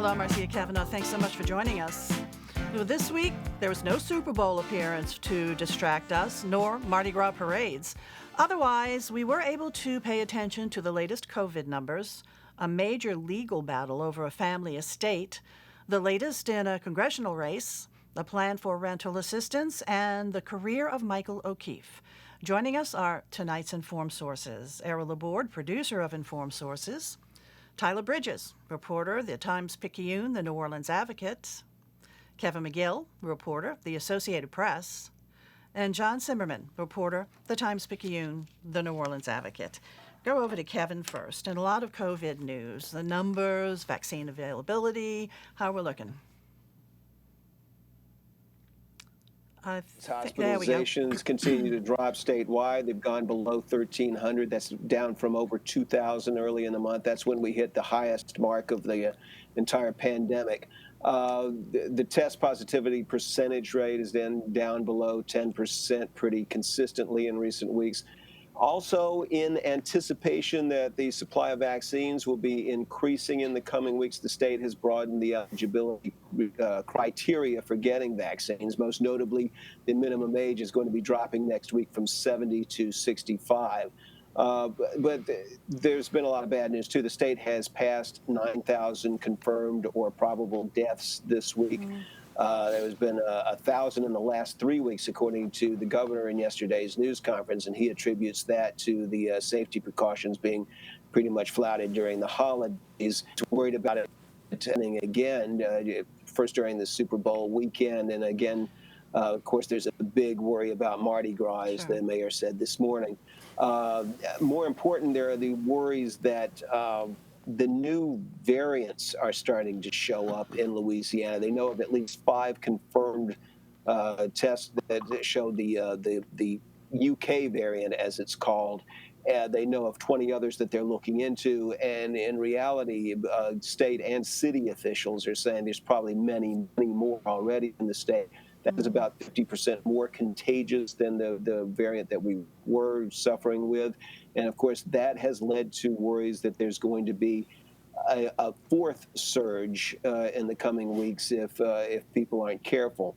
Hello, Marcia Cavanaugh. Thanks so much for joining us. Well, this week, there was no Super Bowl appearance to distract us, nor Mardi Gras parades. Otherwise, we were able to pay attention to the latest COVID numbers, a major legal battle over a family estate, the latest in a congressional race, the plan for rental assistance, and the career of Michael O'Keefe. Joining us are tonight's Informed Sources. Errol, Laborde, producer of Informed Sources. Tyler Bridges, reporter, the Times-Picayune, the New Orleans Advocate. Kevin McGill, reporter, the Associated Press. And John Simerman, reporter, the Times-Picayune, the New Orleans Advocate. Go over to Kevin first. And a lot of COVID news, the numbers, vaccine availability, how we're looking. Hospitalizations continue to drop statewide. They've gone below 1,300. That's down from over 2,000 early in the month. That's when we hit the highest mark of the entire pandemic. The test positivity percentage rate is then down below 10% pretty consistently in recent weeks. Also, in anticipation that the supply of vaccines will be increasing in the coming weeks, the state has broadened the eligibility criteria for getting vaccines. Most notably, the minimum age is going to be dropping next week from 70 to 65. But there's been a lot of bad news, too. The state has passed 9,000 confirmed or probable deaths this week. There's been 1,000 in the last 3 weeks, according to the governor in yesterday's news conference, and he attributes that to the safety precautions being pretty much flouted during the holidays. He's worried about it attending again, first during the Super Bowl weekend, and again, of course, there's a big worry about Mardi Gras, as the mayor said this morning. More important, there are the worries that the new variants are starting to show up in Louisiana. They know of at least 5 confirmed tests that show the UK variant, as it's called. They know of 20 others that they're looking into. And in reality, state and city officials are saying there's probably many, many more already in the state. That is about 50% more contagious than the variant that we were suffering with. And of course, that has led to worries that there's going to be a fourth surge in the coming weeks if people aren't careful.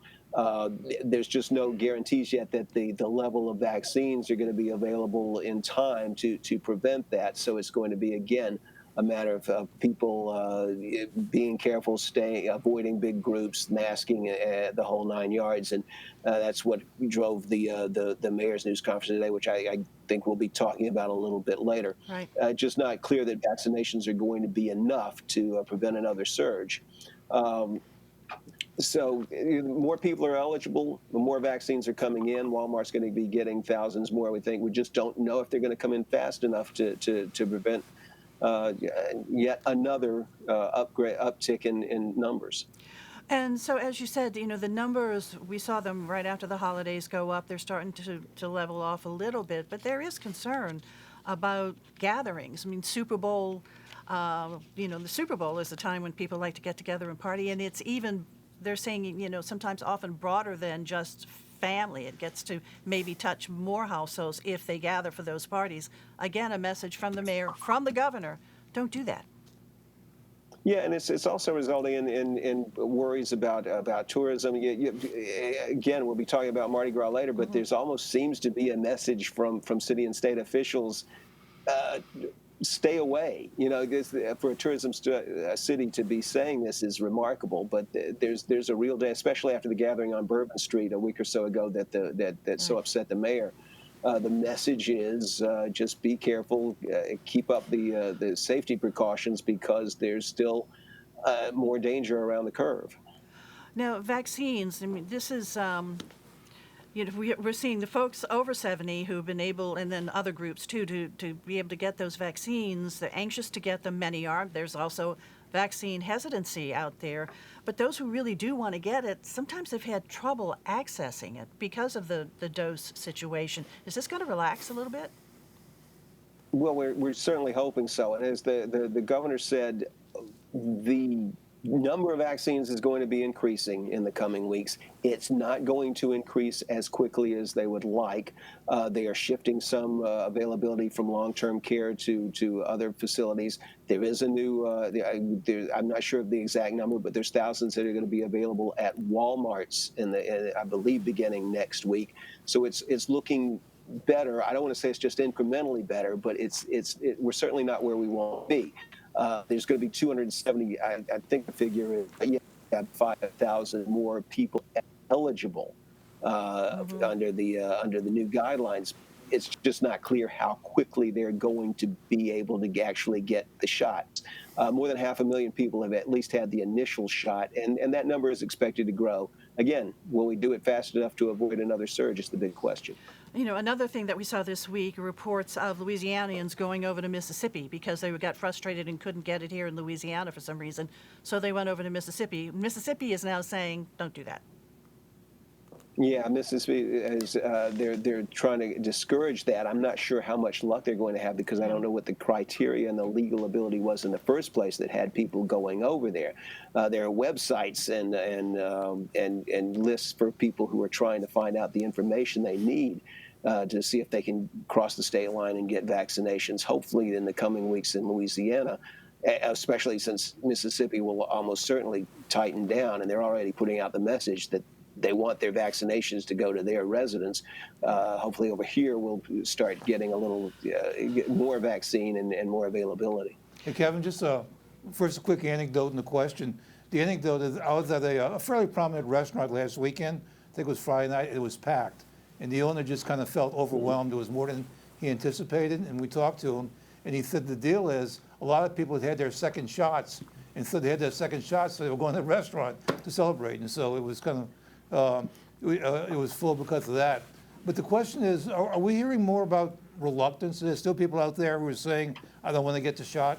There's just no guarantees yet that the level of vaccines are going to be available in time to prevent that. So it's going to be, again, a matter of people being careful, avoiding big groups, masking, the whole 9 yards, and that's what drove the mayor's news conference today, which I think we'll be talking about a little bit later. Right. Just not clear that vaccinations are going to be enough to prevent another surge. So more people are eligible, the more vaccines are coming in. Walmart's going to be getting thousands more, we think. We just don't know if they're going to come in fast enough to prevent yet another uptick in numbers. And so, as you said, the numbers, we saw them right after the holidays go up. They're starting to level off a little bit, but there is concern about gatherings. I mean, Super Bowl, the Super Bowl is a time when people like to get together and party, and it's even, they're saying, sometimes often broader than just family. It gets to maybe touch more households if they gather for those parties. Again, a message from the mayor, from the governor, don't do that. Yeah, and it's also resulting in worries about tourism. Again, we'll be talking about Mardi Gras later, but there's almost seems to be a message from city and state officials, stay away. For a tourism city to be saying this is remarkable, but there's a real day, especially after the gathering on Bourbon Street a week or so ago that so upset the mayor. The message is just be careful, keep up the safety precautions because there's still more danger around the curve. Now, vaccines, I mean, this is, we're seeing the folks over 70 who've been able, and then other groups too, to be able to get those vaccines. They're anxious to get them, many are. There's also vaccine hesitancy out there. But those who really do want to get it, sometimes they've had trouble accessing it because of the dose situation. Is this going to relax a little bit? Well, we're certainly hoping so. And as the governor said, the Number of vaccines is going to be increasing in the coming weeks. It's not going to increase as quickly as they would like. They are shifting some availability from long-term care to other facilities. There is a new, I'm not sure of the exact number, but there's thousands that are going to be available at Walmarts I believe, beginning next week. So it's looking better. I don't want to say it's just incrementally better, but we're certainly not where we want to be. There's going to be 270. I think the figure is 5,000 more people eligible under the new guidelines. It's just not clear how quickly they're going to be able to actually get the shots. More than 500,000 people have at least had the initial shot, and that number is expected to grow. Again, will we do it fast enough to avoid another surge is the big question. You know, another thing that we saw this week, reports of Louisianians going over to Mississippi because they got frustrated and couldn't get it here in Louisiana for some reason. So they went over to Mississippi. Mississippi is now saying, don't do that. Yeah, Mississippi is they're trying to discourage that. I'm not sure how much luck they're going to have because I don't know what the criteria and the legal ability was in the first place that had people going over there. There are websites and lists for people who are trying to find out the information they need to see if they can cross the state line and get vaccinations, hopefully in the coming weeks in Louisiana, especially since Mississippi will almost certainly tighten down, and they're already putting out the message that they want their vaccinations to go to their residents. Hopefully over here we'll start getting a little more vaccine and more availability. Hey, Kevin, just first a quick anecdote and a question. The anecdote is I was at a fairly prominent restaurant last weekend. I think it was Friday night. It was packed. And the owner just kind of felt overwhelmed. It was more than he anticipated. And we talked to him. And he said the deal is a lot of people had their second shots. And so they had their second shots, so they were going to the restaurant to celebrate. And so it was kind of, it was full because of that. But the question is, are we hearing more about reluctance? There's still people out there who are saying, I don't want to get the shot.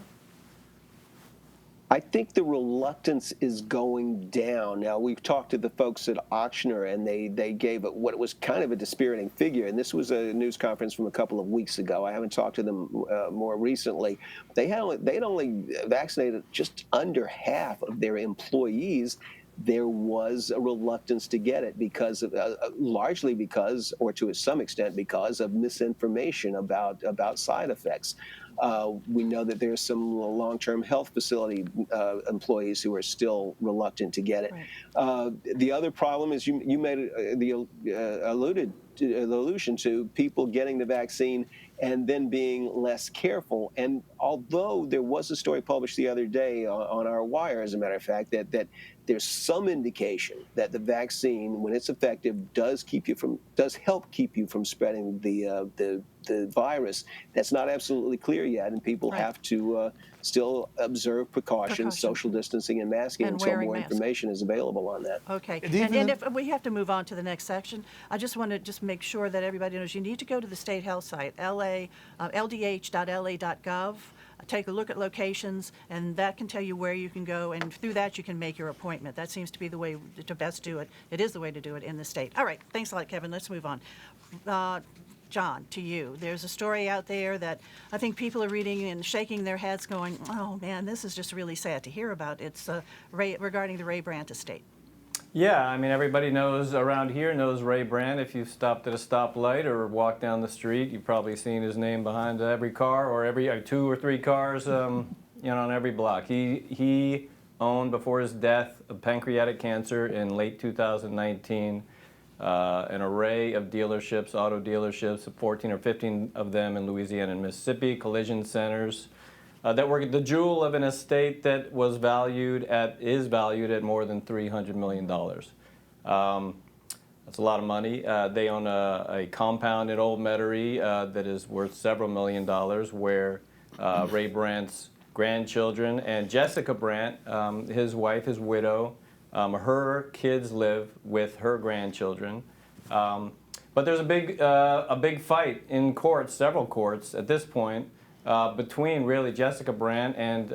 I think the reluctance is going down. Now, we've talked to the folks at Auctioner, and they gave what was kind of a dispiriting figure. And this was a news conference from a couple of weeks ago. I haven't talked to them more recently. They'd only vaccinated just under half of their employees. There was a reluctance to get it because of, largely because, or to some extent because of misinformation about side effects. We know that there's some long-term health facility employees who are still reluctant to get it. Right. The other problem is you made the allusion to people getting the vaccine and then being less careful. And although there was a story published the other day on our wire, as a matter of fact, that there's some indication that the vaccine, when it's effective, does help keep you from spreading the virus. That's not absolutely clear yet, and people Right. have to still observe precautions, social distancing, and masking until more information is available on that. Okay, and if we have to move on to the next section, I just want to make sure that everybody knows you need to go to the state health site, ldh.la.gov. Take a look at locations, and that can tell you where you can go, and through that you can make your appointment. That seems to be the way to best do it. It is the way to do it in the state. All right, thanks a lot, Kevin. Let's move on. John, to you. There's a story out there that I think people are reading and shaking their heads going, oh man, this is just really sad to hear about. It's regarding the Ray Brandt estate. Yeah, I mean, everybody around here knows Ray Brandt. If you've stopped at a stoplight or walked down the street, you've probably seen his name behind every car or every 2 or 3 cars, on every block. He owned, before his death, of pancreatic cancer in late 2019, an array of dealerships, auto dealerships, 14 or 15 of them in Louisiana and Mississippi, collision centers, that were the jewel of an estate that is valued at more than $300 million. That's a lot of money. They own a compound in Old Metairie that is worth several $1 million, where Ray Brandt's grandchildren and Jessica Brandt, his wife, his widow, her kids live with her grandchildren. But there's a big fight in courts, several courts at this point, between really Jessica Brandt and,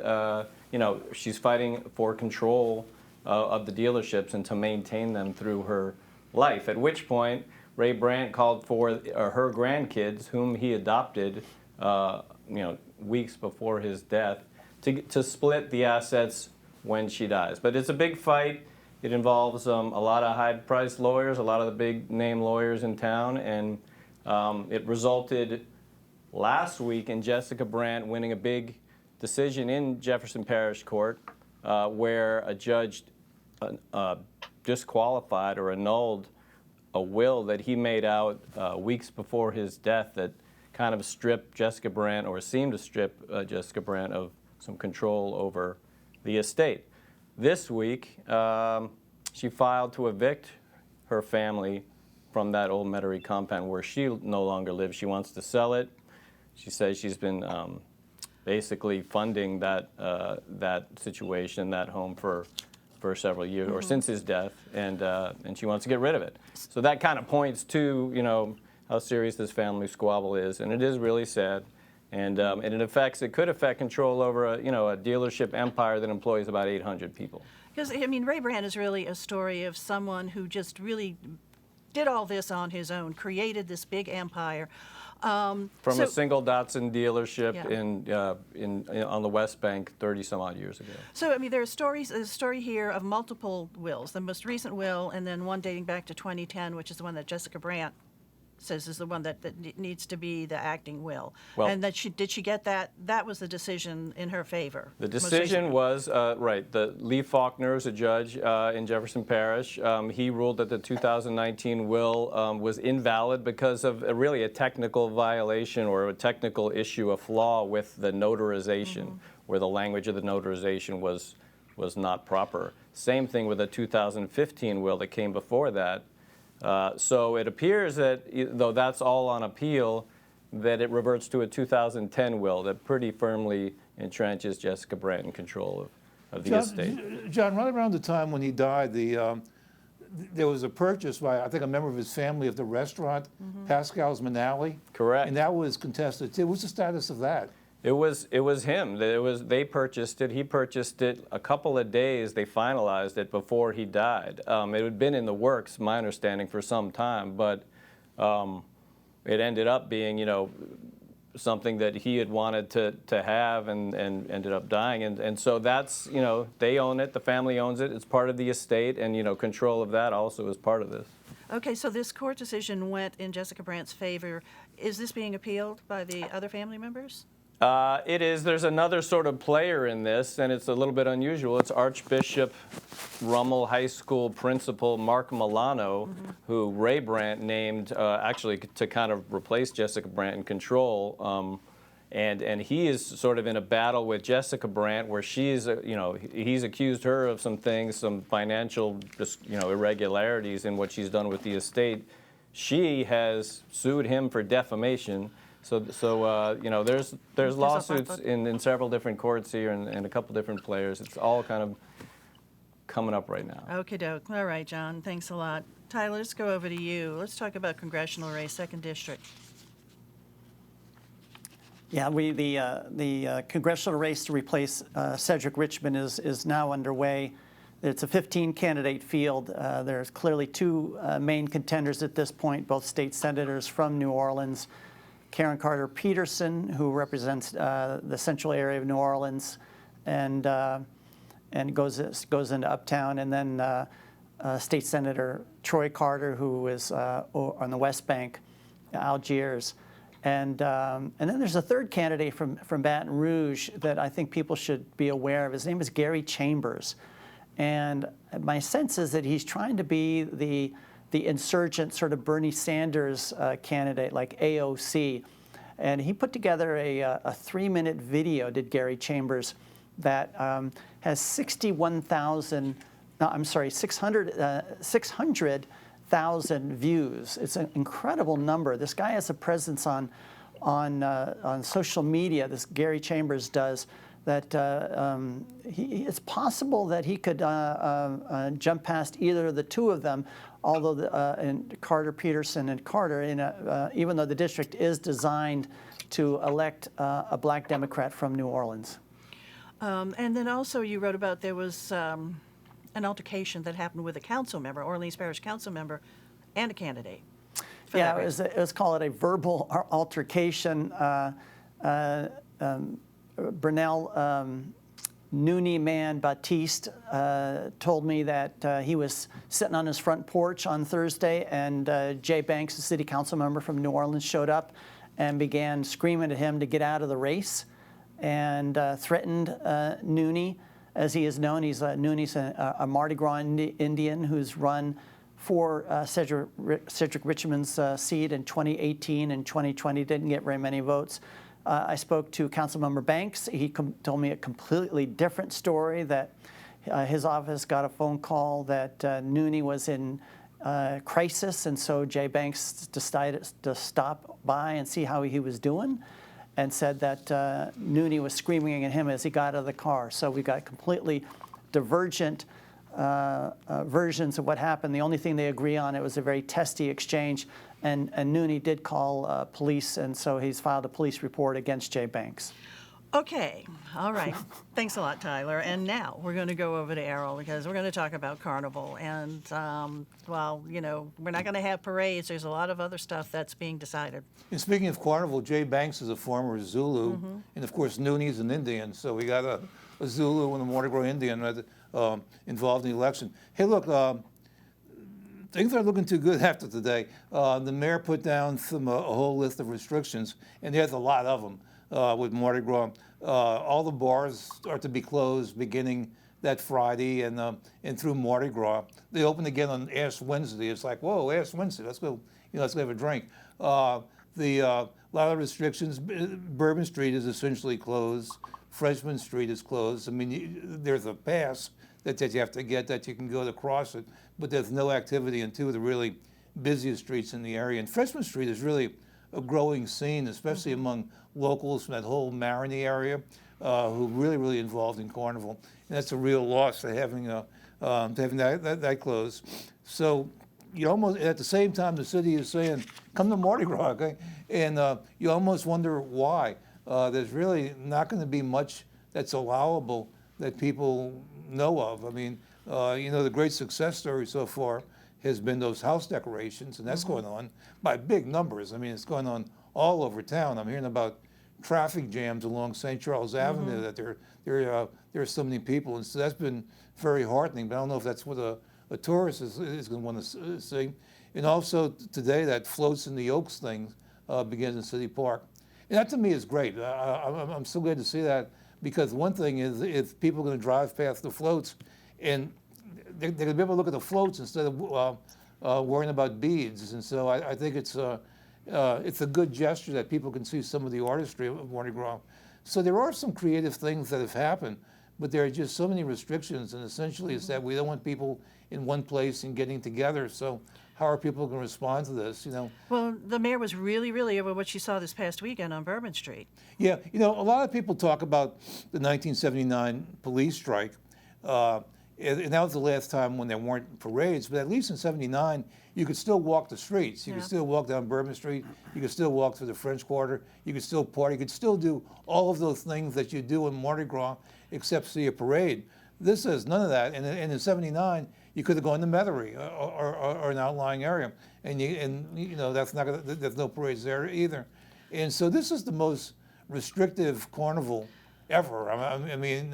she's fighting for control of the dealerships and to maintain them through her life. At which point, Ray Brandt called for her grandkids, whom he adopted, weeks before his death, to split the assets when she dies. But it's a big fight. It involves a lot of high-priced lawyers, a lot of the big-name lawyers in town, and it resulted last week in Jessica Brandt winning a big decision in Jefferson Parish Court where a judge disqualified or annulled a will that he made out weeks before his death that kind of stripped Jessica Brandt, or seemed to strip Jessica Brandt, of some control over the estate. This week, she filed to evict her family from that old Metairie compound where she no longer lives. She wants to sell it. She says she's been basically funding that situation, that home for several years, or since his death, and she wants to get rid of it. So that kind of points to, you know, how serious this family squabble is, and it is really sad. And it could affect control over a dealership empire that employs about 800 people. Because, I mean, Ray Brandt is really a story of someone who just really did all this on his own, created this big empire. From a single Datsun dealership on the West Bank 30-some-odd years ago. So, I mean, there's a story here of multiple wills, the most recent will, and then one dating back to 2010, which is the one that Jessica Brandt says is the one that needs to be the acting will. Well, and that did she get that? That was the decision in her favor. The decision was, right, Lee Faulkner is a judge in Jefferson Parish. He ruled that the 2019 will was invalid because of really a technical violation or a technical issue, a flaw with the notarization, where the language of the notarization was not proper. Same thing with the 2015 will that came before that. So it appears that, though that's all on appeal, that it reverts to a 2010 will that pretty firmly entrenches Jessica Brandt in control of the estate. John, right around the time when he died, there was a purchase by, I think, a member of his family of the restaurant, Pascal's Manali. Correct. And that was contested too. What's the status of that? It was him. They purchased it. He purchased it a couple of days. They finalized it before he died. It had been in the works, my understanding, for some time, but it ended up being, something that he had wanted to have, and ended up dying. And so that's, they own it. The family owns it. It's part of the estate, and control of that also is part of this. Okay, so this court decision went in Jessica Brandt's favor. Is this being appealed by the other family members? It is. There's another sort of player in this, and it's a little bit unusual. It's Archbishop Rummel High School principal Mark Milano, who Ray Brandt named actually to kind of replace Jessica Brandt in control. And he is sort of in a battle with Jessica Brandt, where she's, he's accused her of some things, some financial, irregularities in what she's done with the estate. She has sued him for defamation. So there's lawsuits in several different courts here, and a couple different players. It's all kind of coming up right now. Okie doke. All right, John. Thanks a lot. Tyler, let's go over to you. Let's talk about congressional race, 2nd District. Yeah, the congressional race to replace Cedric Richmond is now underway. It's a 15-candidate field. There's clearly two main contenders at this point, both state senators from New Orleans. Karen Carter Peterson, who represents the central area of New Orleans, and goes into Uptown, and then State Senator Troy Carter, who is on the West Bank, Algiers, and then there's a third candidate from Baton Rouge that I think people should be aware of. His name is Gary Chambers, and my sense is that he's trying to be the insurgent sort of Bernie Sanders candidate, like AOC. And he put together a 3-minute video, did Gary Chambers, that has 600,000 views. It's an incredible number. This guy has a presence on social media, this Gary Chambers does, that it's possible that he could jump past either of the two of them, although Carter Peterson and Carter, even though the district is designed to elect a black Democrat from New Orleans. And then also you wrote about there was an altercation that happened with a council member, Orleans Parish council member, and a candidate. Yeah, it was called a verbal altercation. Brunel Noonie man Baptiste told me that he was sitting on his front porch on Thursday, and Jay Banks, a city council member from New Orleans, showed up and began screaming at him to get out of the race, and threatened Noonie, as he is known. Noonie's a Mardi Gras Indian who's run for Cedric Richmond's seat in 2018 and 2020, didn't get very many votes. I spoke to Councilmember Banks. He told me a completely different story, that his office got a phone call that Noonie was in crisis, and so Jay Banks decided to stop by and see how he was doing, and said that Noonie was screaming at him as he got out of the car. So we got completely divergent versions of what happened. The only thing they agree on, it was a very testy exchange, and Noonie did call police, and so he's filed a police report against Jay Banks. Okay, all right. Thanks a lot, Tyler. And now we're going to go over to Errol, because we're going to talk about Carnival. And, well, you know, we're not going to have parades. There's a lot of other stuff that's being decided. And speaking of Carnival, Jay Banks is a former Zulu, and of course Noonie's an Indian, so we got a Zulu and a Mardi Gras Indian involved in the election. Hey, look, things are looking too good after today. The mayor put down a whole list of restrictions, and there's a lot of them with Mardi Gras. All the bars are to be closed beginning that Friday and through Mardi Gras. They open again on Ash Wednesday. It's like, whoa, Ash Wednesday, let's go, let's go have a drink. A lot of restrictions. Bourbon Street is essentially closed. Freshman Street is closed. I mean, there's a pass that you have to get that you can go to cross it, but there's no activity in two of the really busiest streets in the area. And Freshman Street is really a growing scene, especially among locals from that whole Marigny area who really involved in Carnival. And that's a real loss to having that closed. So you almost, at the same time, the city is saying, come to Mardi Gras, okay? And you almost wonder why. There's really not going to be much that's allowable that people know of. I mean, the great success story so far has been those house decorations, and that's going on by big numbers. I mean, it's going on all over town. I'm hearing about traffic jams along St. Charles Avenue, that there are so many people, and so that's been very heartening. But I don't know if that's what a tourist is going to want to see. And also today, that Floats in the Oaks thing begins in City Park. And that to me is great. I'm so glad to see that, because one thing is if people are going to drive past the floats, and they're going to be able to look at the floats instead of worrying about beads. And so I think it's a good gesture that people can see some of the artistry of Mardi Gras. So there are some creative things that have happened, but there are just so many restrictions, and essentially it's that we don't want people in one place and getting together. So how are people going to respond to this, Well, the mayor was really over what she saw this past weekend on Bourbon Street. Yeah, a lot of people talk about the 1979 police strike, and that was the last time when there weren't parades, but at least in 79, you could still walk the streets. You could still walk down Bourbon Street. You could still walk through the French Quarter. You could still party. You could still do all of those things that you do in Mardi Gras, except see a parade. This says none of that. And in 79, you could have gone to Metairie or an outlying area, and that's not gonna, there's no parades there either. And so this is the most restrictive carnival ever. I mean,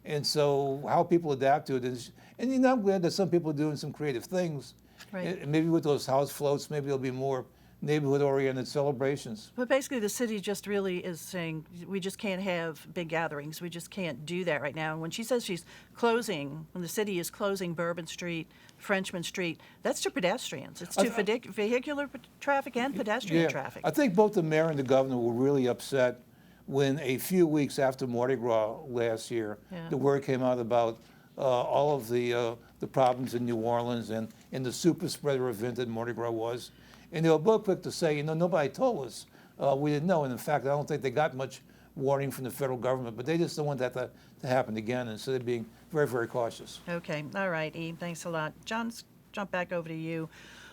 and so how people adapt to it is, and I'm glad that some people are doing some creative things. Right. And maybe with those house floats, maybe there'll be more neighborhood-oriented celebrations. But basically, the city just really is saying we just can't have big gatherings. We just can't do that right now. And when she says she's closing, when the city is closing Bourbon Street, Frenchman Street, that's to pedestrians. It's to vehicular traffic and pedestrian traffic. I think both the mayor and the governor were really upset when a few weeks after Mardi Gras last year, the word came out about all of the problems in New Orleans and the super spreader event that Mardi Gras was. And they were both quick to say, nobody told us. We didn't know. And in fact, I don't think they got much warning from the federal government, but they just don't want that to happen again. And so they're being very cautious. Okay. All right, Eve. Thanks a lot. John, let's jump back over to you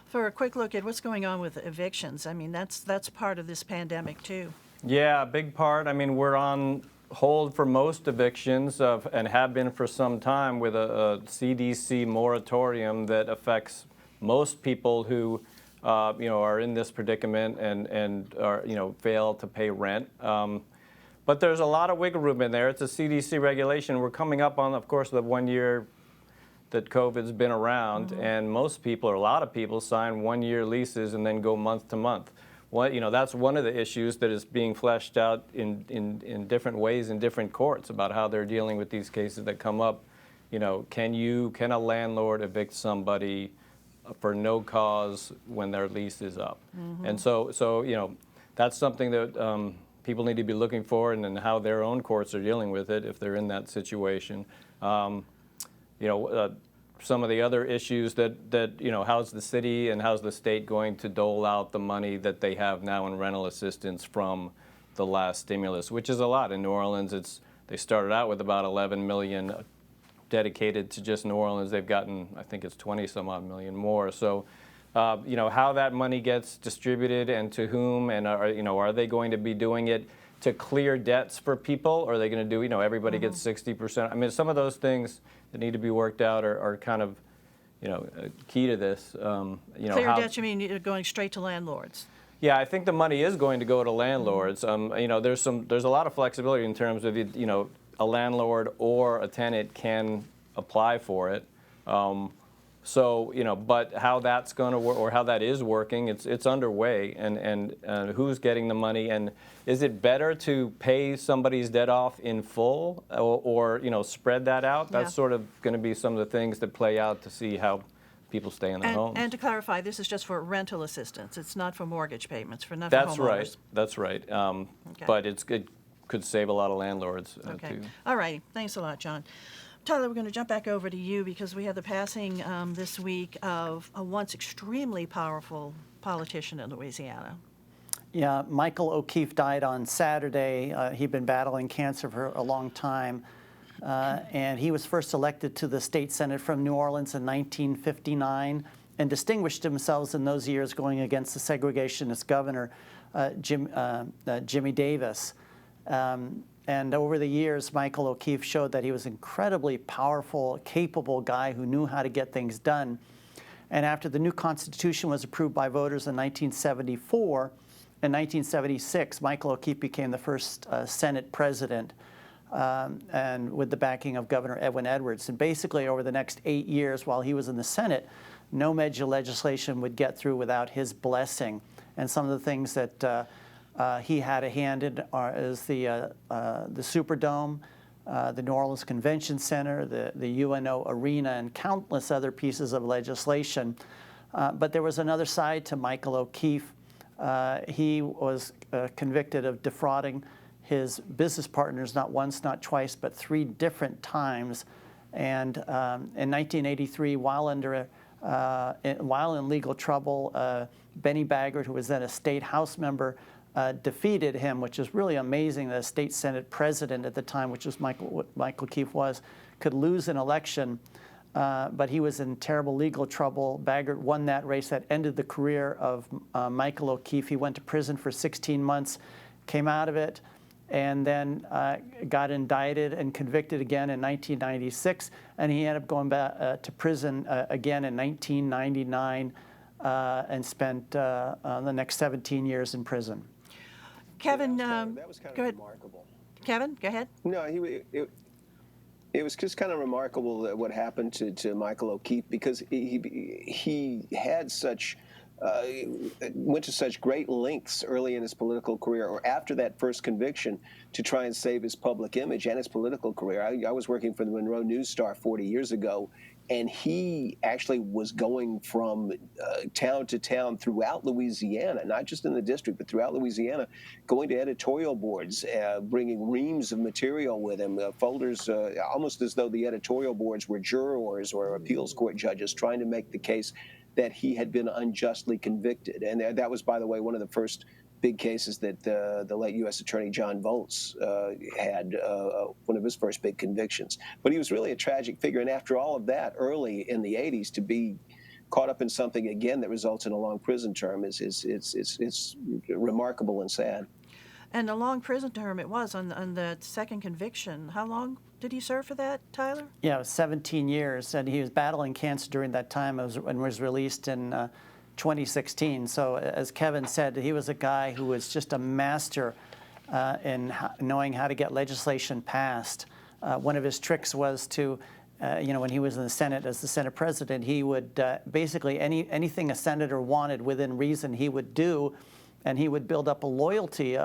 for a quick look at what's going on with evictions. I mean, that's part of this pandemic, too. Yeah, a big part. I mean, we're on hold for most evictions and have been for some time with a CDC moratorium that affects most people who are in this predicament and are, fail to pay rent. But there's a lot of wiggle room in there. It's a CDC regulation. We're coming up on, of course, the 1 year that COVID's been around, and most people, or a lot of people, sign 1 year leases and then go month to month. That's one of the issues that is being fleshed out in different ways in different courts about how they're dealing with these cases that come up. Can a landlord evict somebody for no cause when their lease is up? And so that's something that people need to be looking for, and then how their own courts are dealing with it if they're in that situation. Some of the other issues that how's the city and how's the state going to dole out the money that they have now in rental assistance from the last stimulus, which is a lot. In New Orleans, they started out with about 11 million dedicated to just New Orleans. They've gotten, I think it's 20 some odd million more. So, how that money gets distributed and to whom, and are they going to be doing it to clear debts for people, or are they going to do, everybody gets 60%? I mean, some of those things that need to be worked out are kind of, key to this. Clear debts, you mean you're going straight to landlords? Yeah, I think the money is going to go to landlords. There's a lot of flexibility in terms of, a landlord or a tenant can apply for it. But how that's going to work, or how that is working, it's underway, and who's getting the money, and is it better to pay somebody's debt off in full, or spread that out? That's sort of going to be some of the things that play out to see how people stay in their homes. And to clarify, this is just for rental assistance. It's not for mortgage payments, for That's homeowners. right. That's right. Okay. But it could save a lot of landlords Okay. too. All right. Thanks a lot, John. Tyler, we're going to jump back over to you because we had the passing this week of a once extremely powerful politician in Louisiana. Yeah, Michael O'Keefe died on Saturday. He'd been battling cancer for a long time. And he was first elected to the state senate from New Orleans in 1959 and distinguished himself in those years going against the segregationist governor, Jimmy Davis. And over the years, Michael O'Keefe showed that he was an incredibly powerful, capable guy who knew how to get things done. And after the new Constitution was approved by voters in 1974, in 1976, Michael O'Keefe became the first Senate president, and with the backing of Governor Edwin Edwards. And basically, over the next 8 years while he was in the Senate, no major legislation would get through without his blessing. And some of the things that he had a hand in is the Superdome, the New Orleans Convention Center, the UNO Arena, and countless other pieces of legislation. But there was another side to Michael O'Keefe. He was convicted of defrauding his business partners not once, not twice, but 3 different times. And in 1983, while in legal trouble, Benny Baggert, who was then a state House member, defeated him, which is really amazing that a state Senate president at the time, which was Michael O'Keefe was, could lose an election. But he was in terrible legal trouble. Baggert won that race. That ended the career of Michael O'Keefe. He went to prison for 16 months, came out of it, and then got indicted and convicted again in 1996. And he ended up going back to prison again in 1999 and spent the next 17 years in prison. Kevin, that was kind go of ahead. remarkable. Kevin, go ahead. No, it was just kind of remarkable that what happened to Michael O'Keefe, because he had such went to such great lengths early in his political career, or after that first conviction, to try and save his public image and his political career. I was working for the Monroe News Star 40 years ago, and he actually was going from town to town throughout Louisiana, not just in the district, but throughout Louisiana, going to editorial boards, bringing reams of material with him, folders, almost as though the editorial boards were jurors or appeals court judges trying to make the case that he had been unjustly convicted. And that was, by the way, one of the first big cases that the late U.S. Attorney John Volz had, one of his first big convictions. But he was really a tragic figure. And after all of that, early in the 80s, to be caught up in something again that results in a long prison term is remarkable and sad. And a long prison term it was on the second conviction. How long did he serve for that, Tyler? Yeah, it was 17 years, and he was battling cancer during that time and was released in 2016. So as Kevin said, he was a guy who was just a master in knowing how to get legislation passed. One of his tricks was to, when he was in the Senate as the Senate president, he would basically anything a senator wanted within reason he would do, and he would build up a loyalty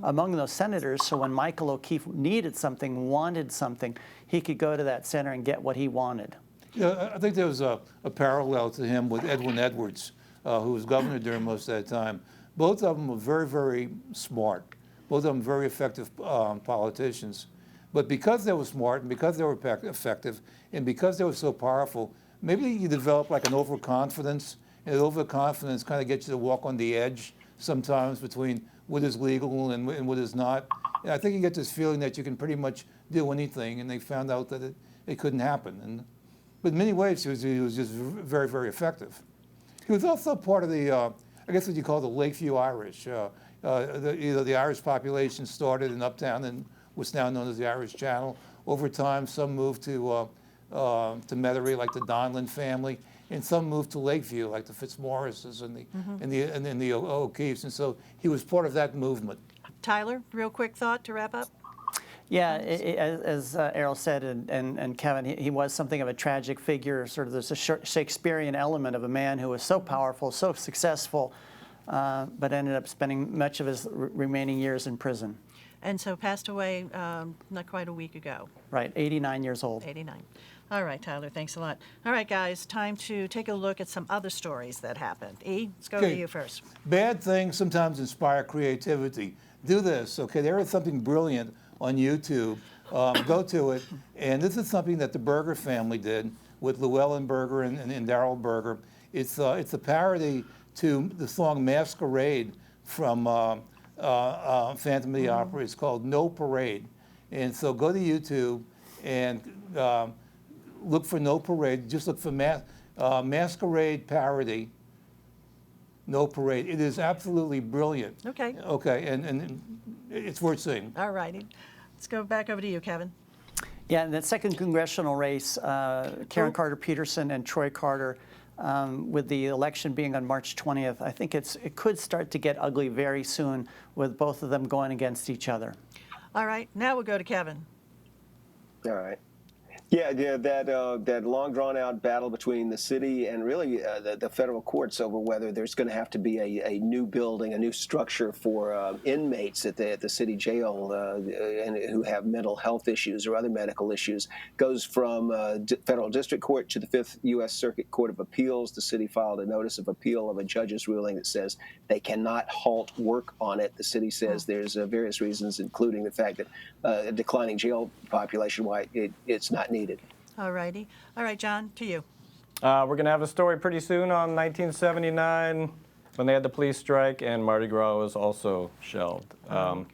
among those senators. So when Michael O'Keefe needed something, wanted something, he could go to that senator and get what he wanted. Yeah, I think there was a parallel to him with Edwin Edwards, who was governor during most of that time. Both of them were very, very smart. Both of them very effective politicians. But because they were smart and because they were effective and because they were so powerful, maybe you develop like an overconfidence, and overconfidence kind of gets you to walk on the edge sometimes between what is legal and what is not. And I think you get this feeling that you can pretty much do anything, and they found out that it couldn't happen. But in many ways, he was just very, very effective. He was also part of the, I guess what you call the Lakeview Irish. The Irish population started in Uptown and what's now known as the Irish Channel. Over time, some moved to Metairie, like the Donlan family, and some moved to Lakeview, like the Fitzmaurices and the O'Keefes. And so he was part of that movement. Tyler, real quick thought to wrap up? Yeah, as Errol said, and Kevin, he was something of a tragic figure. Sort of there's a Shakespearean element of a man who was so powerful, so successful, but ended up spending much of his remaining years in prison. And so passed away not quite a week ago. Right, 89 years old. 89. All right, Tyler, thanks a lot. All right, guys, time to take a look at some other stories that happened. E, let's go to you first. Bad things sometimes inspire creativity. Do this, okay? There is something brilliant on YouTube. Go to it. And this is something that the Berger family did with Llewellyn Berger and Errol Berger. It's a parody to the song Masquerade from Phantom of the Opera. It's called No Parade. And so go to YouTube and look for No Parade. Just look for Masquerade parody, No Parade. It is absolutely brilliant. Okay. Okay, and it's worth seeing. All righty. Let's go back over to you, Kevin. Yeah, in that second congressional race, Karen Carter Peterson and Troy Carter, with the election being on March 20th, I think it could start to get ugly very soon with both of them going against each other. All right, now we'll go to Kevin. All right. Yeah, that long drawn-out battle between the city and really the federal courts over whether there's going to have to be a new building, a new structure for inmates at the city jail and who have mental health issues or other medical issues goes from federal district court to the 5th U.S. Circuit Court of Appeals. The city filed a notice of appeal of a judge's ruling that says they cannot halt work on it. The city says there's various reasons, including the fact that a declining jail population, why it's not needed. All righty. All right, John, to you. We're going to have a story pretty soon on 1979 when they had the police strike and Mardi Gras was also shelved. So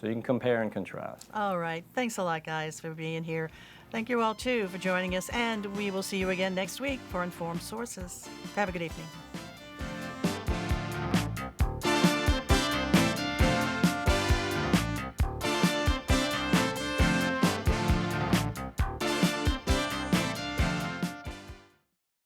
you can compare and contrast. All right. Thanks a lot, guys, for being here. Thank you all, too, for joining us, and we will see you again next week for Informed Sources. Have a good evening.